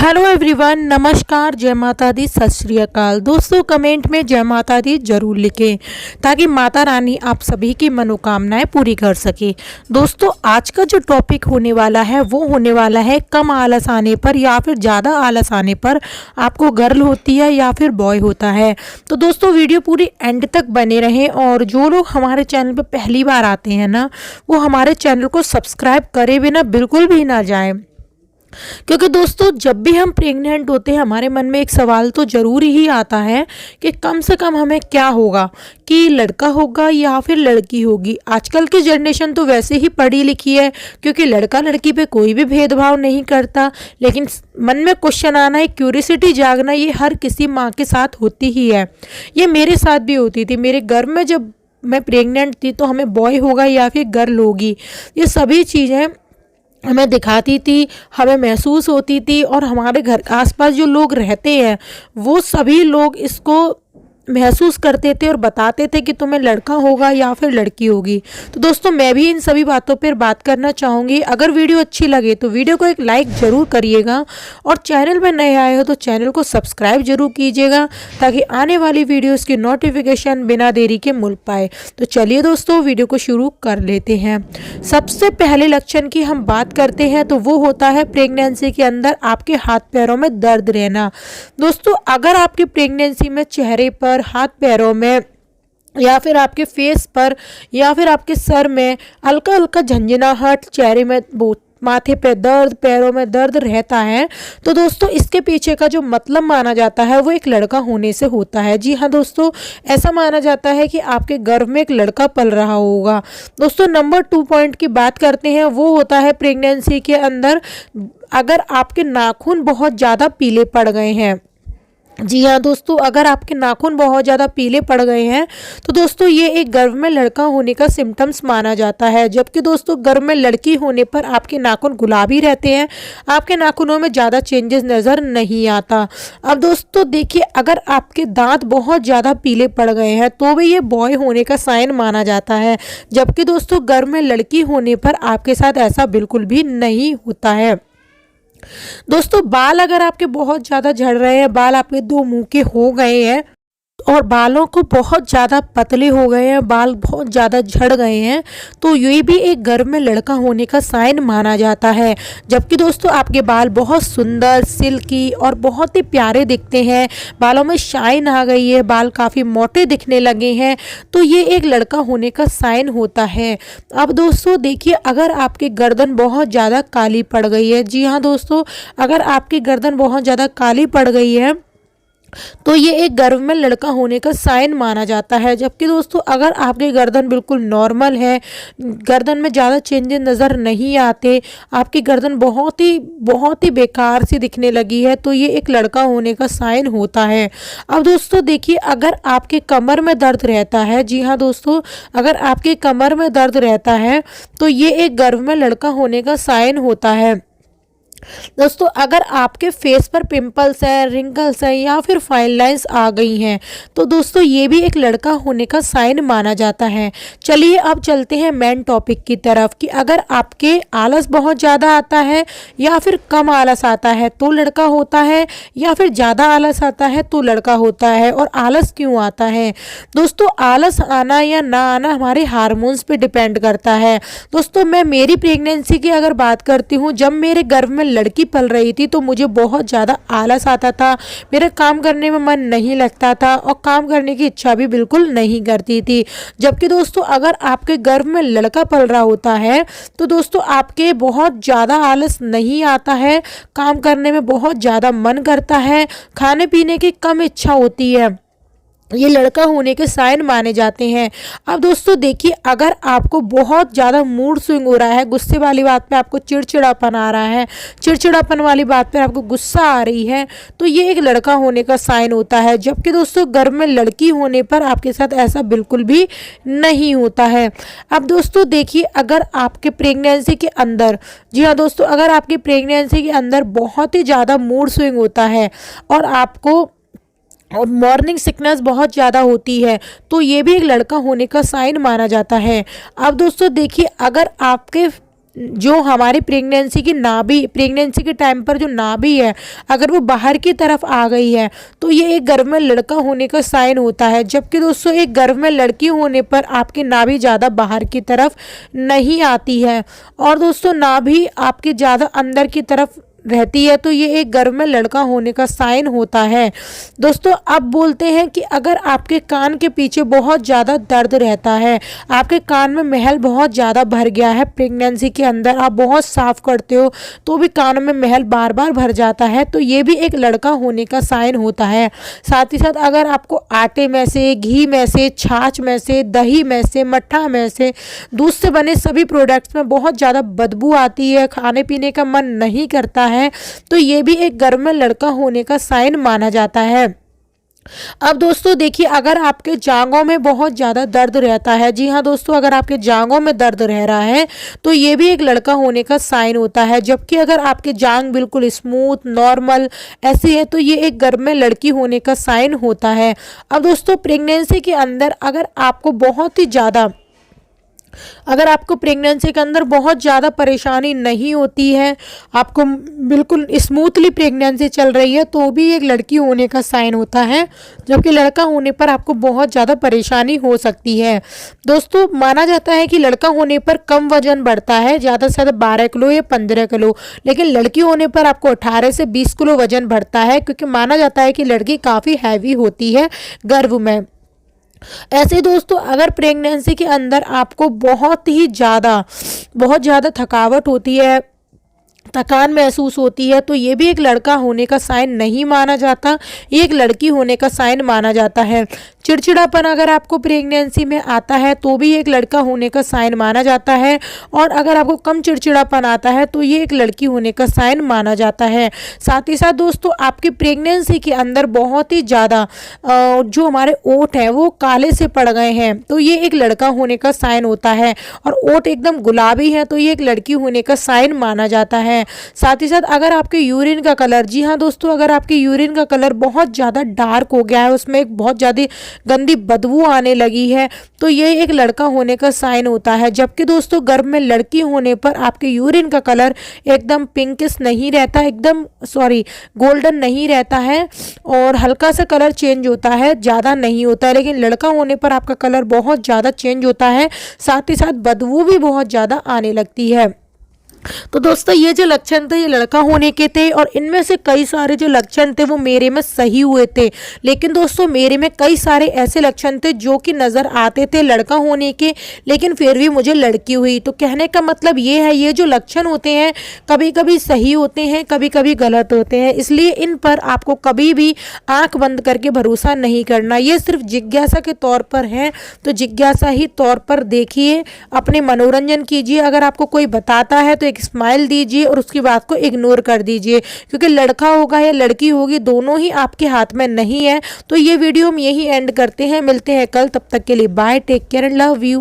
Hello everyone, नमस्कार, जय माता दी, सत श्री अकाल। दोस्तों कमेंट में जय माता दी जरूर लिखें ताकि माता रानी आप सभी की मनोकामनाएं पूरी कर सके। दोस्तों आज का जो टॉपिक होने वाला है वो होने वाला है कम आलस आने पर या फिर ज़्यादा आलस आने पर आपको गर्ल होती है या फिर बॉय होता है। तो दोस्तों वीडियो पूरी एंड तक बने रहें और जो लोग हमारे चैनल पर पहली बार आते हैं ना, वो हमारे चैनल को सब्सक्राइब करे बिना बिल्कुल भी ना जाएं। क्योंकि दोस्तों जब भी हम प्रेग्नेंट होते हैं हमारे मन में एक सवाल तो ज़रूर ही आता है कि कम से कम हमें क्या होगा, कि लड़का होगा या फिर लड़की होगी। आजकल की जनरेशन तो वैसे ही पढ़ी लिखी है क्योंकि लड़का लड़की पे कोई भी भेदभाव नहीं करता, लेकिन मन में क्वेश्चन आना, एक क्यूरियोसिटी जागना, ये हर किसी माँ के साथ होती ही है। ये मेरे साथ भी होती थी। मेरे घर में जब मैं प्रेग्नेंट थी तो हमें बॉय होगा या फिर गर्ल होगी, ये सभी चीज़ें हमें दिखाती थी, हमें महसूस होती थी। और हमारे घर आसपास जो लोग रहते हैं वो सभी लोग इसको महसूस करते थे और बताते थे कि तुम्हें लड़का होगा या फिर लड़की होगी। तो दोस्तों मैं भी इन सभी बातों पर बात करना चाहूँगी। अगर वीडियो अच्छी लगे तो वीडियो को एक लाइक ज़रूर करिएगा और चैनल में नए आए हो तो चैनल को सब्सक्राइब जरूर कीजिएगा ताकि आने वाली वीडियोस की नोटिफिकेशन बिना देरी के मिल पाए। तो चलिए दोस्तों वीडियो को शुरू कर लेते हैं। सबसे पहले लक्षण की हम बात करते हैं तो वो होता है प्रेगनेंसी के अंदर आपके हाथ पैरों में दर्द रहना। दोस्तों अगर आपकी प्रेगनेंसी में चेहरे पर, हाथ पैरों में या फिर आपके फेस पर या फिर आपके सर में हल्का हल्का झंझनाहट, चेहरे में माथे पे दर्द, पैरों में दर्द रहता है, तो दोस्तों इसके पीछे का जो मतलब माना जाता है वो एक लड़का होने से होता है। जी हाँ दोस्तों, ऐसा माना जाता है कि आपके गर्भ में एक लड़का पल रहा होगा। दोस्तों नंबर 2 पॉइंट की बात करते हैं, वो होता है प्रेगनेंसी के अंदर अगर आपके नाखून बहुत ज़्यादा पीले पड़ गए हैं। जी हाँ दोस्तों, अगर आपके नाखून बहुत ज़्यादा पीले पड़ गए हैं तो दोस्तों ये एक गर्भ में लड़का होने का सिम्टम्स माना जाता है। जबकि दोस्तों गर्भ में लड़की होने पर आपके नाखून गुलाबी रहते हैं, आपके नाखूनों में ज़्यादा चेंजेस नज़र नहीं आता। अब दोस्तों देखिए, अगर आपके दांत बहुत ज़्यादा पीले पड़ गए हैं तो भी ये बॉय होने का साइन माना जाता है। जबकि दोस्तों गर्भ में लड़की होने पर आपके साथ ऐसा बिल्कुल भी नहीं होता है। दोस्तों बाल अगर आपके बहुत ज़्यादा झड़ रहे हैं, बाल आपके 2 मुंह के हो गए हैं और बालों को बहुत ज़्यादा पतले हो गए हैं, बाल बहुत ज़्यादा झड़ गए हैं, तो ये भी एक गर्भ में लड़का होने का साइन माना जाता है। जबकि दोस्तों आपके बाल बहुत सुंदर, सिल्की और बहुत ही प्यारे दिखते हैं, बालों में शाइन आ गई है, बाल काफ़ी मोटे दिखने लगे हैं, तो ये एक लड़का होने का साइन होता है। अब दोस्तों देखिए, अगर आपकी गर्दन बहुत ज़्यादा काली पड़ गई है, जी हाँ दोस्तों, अगर आपकी गर्दन बहुत ज़्यादा काली पड़ गई है तो ये एक गर्भ में लड़का होने का साइन माना जाता है। जबकि दोस्तों अगर आपकी गर्दन बिल्कुल नॉर्मल है, गर्दन में ज़्यादा चेंजेस नज़र नहीं आते, आपकी गर्दन बहुत ही बेकार सी दिखने लगी है, तो ये एक लड़का होने का साइन होता है। अब दोस्तों देखिए, अगर आपके कमर में दर्द रहता है, जी हाँ दोस्तों, अगर आपके कमर में दर्द रहता है तो ये एक गर्भ में लड़का होने का साइन होता है। दोस्तों अगर आपके फेस पर पिंपल्स हैं, रिंकल्स हैं या फिर फाइन लाइंस आ गई हैं तो दोस्तों ये भी एक लड़का होने का साइन माना जाता है। चलिए अब चलते हैं मेन टॉपिक की तरफ कि अगर आपके आलस बहुत ज़्यादा आता है या फिर कम आलस आता है तो लड़का होता है, या फिर ज़्यादा आलस आता है तो लड़का होता है। और आलस क्यों आता है? दोस्तों आलस आना या ना आना हमारे हार्मोन्स पे डिपेंड करता है। दोस्तों मैं मेरी प्रेगनेंसी की अगर बात करती हूँ, जब मेरे गर्भ में लड़की पल रही थी तो मुझे बहुत ज़्यादा आलस आता था, मेरा काम करने में मन नहीं लगता था और काम करने की इच्छा भी बिल्कुल नहीं करती थी। जबकि दोस्तों अगर आपके गर्भ में लड़का पल रहा होता है तो दोस्तों आपके बहुत ज़्यादा आलस नहीं आता है, काम करने में बहुत ज़्यादा मन करता है, खाने पीने की कम इच्छा होती है, ये लड़का होने के साइन माने जाते हैं। अब दोस्तों देखिए, अगर आपको बहुत ज़्यादा मूड स्विंग हो रहा है, गुस्से वाली बात पे आपको चिड़चिड़ापन आ रहा है, चिड़चिड़ापन वाली बात पे आपको गुस्सा आ रही है, तो ये एक लड़का होने का साइन होता है। जबकि दोस्तों गर्भ में लड़की होने पर आपके साथ ऐसा बिल्कुल भी नहीं होता है। अब दोस्तों देखिए, अगर आपके प्रेगनेंसी के अंदर, जी हाँ दोस्तों, अगर आपकी प्रेगनेंसी के अंदर बहुत ही ज़्यादा मूड स्विंग होता है और आपको और मॉर्निंग सिकनेस बहुत ज़्यादा होती है तो ये भी एक लड़का होने का साइन माना जाता है। अब दोस्तों देखिए, अगर आपके जो हमारी प्रेगनेंसी के टाइम पर जो नाभि है अगर वो बाहर की तरफ आ गई है तो ये एक गर्भ में लड़का होने का साइन होता है। जबकि दोस्तों एक गर्भ में लड़की होने पर आपकी नाभि ज़्यादा बाहर की तरफ नहीं आती है और दोस्तों नाभि आपकी ज़्यादा अंदर की तरफ रहती है, तो ये एक गर्भ में लड़का होने का साइन होता है। दोस्तों अब बोलते हैं कि अगर आपके कान के पीछे बहुत ज़्यादा दर्द रहता है, आपके कान में महल बहुत ज़्यादा भर गया है, प्रेगनेंसी के अंदर आप बहुत साफ करते हो तो भी कान में महल बार बार भर जाता है, तो ये भी एक लड़का होने का साइन होता है। साथ ही साथ अगर आपको आटे में से, घी में से, छाछ में से, दही में से, मट्ठा में से, दूध से बने सभी प्रोडक्ट्स में बहुत ज़्यादा बदबू आती है, खाने पीने का मन नहीं करता है, तो ये भी एक गर्भ में लड़का होने का साइन माना जाता है। अब दोस्तों देखिए, अगर आपके जांघों में बहुत ज़्यादा दर्द रहता है, जी हाँ दोस्तों, अगर आपके जांघों में दर्द रह रहा है तो ये भी एक लड़का होने का साइन होता है। जबकि अगर आपके जांघ बिल्कुल स्मूथ नॉर्मल ऐसी है तो ये एक गर्भ में लड़की होने का साइन होता है। अब दोस्तों प्रेगनेंसी के अंदर अगर आपको प्रेगनेंसी के अंदर बहुत ज़्यादा परेशानी नहीं होती है, आपको बिल्कुल स्मूथली प्रेगनेंसी चल रही है, तो भी एक लड़की होने का साइन होता है। जबकि लड़का होने पर आपको बहुत ज़्यादा परेशानी हो सकती है। दोस्तों माना जाता है कि लड़का होने पर कम वजन बढ़ता है, ज़्यादा से ज़्यादा 12 किलो या 15 किलो, लेकिन लड़की होने पर आपको 18 से 20 किलो वजन बढ़ता है, क्योंकि माना जाता है कि लड़की काफ़ी हैवी होती है गर्भ में। ऐसे दोस्तों अगर प्रेगनेंसी के अंदर आपको बहुत ज़्यादा थकावट होती है, थकान महसूस होती है, तो ये भी एक लड़का होने का साइन नहीं माना जाता, ये एक लड़की होने का साइन माना जाता है। चिड़चिड़ापन अगर आपको प्रेगनेंसी में आता है तो भी एक लड़का होने का साइन माना जाता है, और अगर आपको कम चिड़चिड़ापन आता है तो ये एक लड़की होने का साइन माना जाता है। साथ ही साथ दोस्तों आपकी प्रेगनेंसी के अंदर बहुत ही ज़्यादा जो हमारे ओठ हैं वो काले से पड़ गए हैं, तो ये एक लड़का होने का साइन होता है। और ओठ एकदम गुलाबी है तो ये एक लड़की होने का साइन माना जाता है। साथ ही साथ अगर आपके यूरिन का कलर, जी हाँ दोस्तों, अगर आपके यूरिन का कलर बहुत ज़्यादा डार्क हो गया है, उसमें एक बहुत ज़्यादा गंदी बदबू आने लगी है, तो ये एक लड़का होने का साइन होता है। जबकि दोस्तों गर्भ में लड़की होने पर आपके यूरिन का कलर एकदम पिंकिश नहीं रहता, गोल्डन नहीं रहता है, और हल्का सा कलर चेंज होता है, ज़्यादा नहीं होता है। लेकिन लड़का होने पर आपका कलर बहुत ज़्यादा चेंज होता है, साथ ही साथ बदबू भी बहुत ज़्यादा आने लगती है। तो दोस्तों ये जो लक्षण थे ये लड़का होने के थे, और इनमें से कई सारे जो लक्षण थे वो मेरे में सही हुए थे। लेकिन दोस्तों मेरे में कई सारे ऐसे लक्षण थे जो कि नज़र आते थे लड़का होने के, लेकिन फिर भी मुझे लड़की हुई। तो कहने का मतलब ये है, ये जो लक्षण होते हैं कभी कभी सही होते हैं, कभी कभी गलत होते हैं, इसलिए इन पर आपको कभी भी आंख बंद करके भरोसा नहीं करना। ये सिर्फ जिज्ञासा के तौर पर है, तो जिज्ञासा ही तौर पर देखिए, अपने मनोरंजन कीजिए। अगर आपको कोई बताता है तो एक स्माइल दीजिए और उसकी बात को इग्नोर कर दीजिए, क्योंकि लड़का होगा या लड़की होगी दोनों ही आपके हाथ में नहीं है। तो ये वीडियो हम यही एंड करते हैं, मिलते हैं कल, तब तक के लिए bye, take care and love you.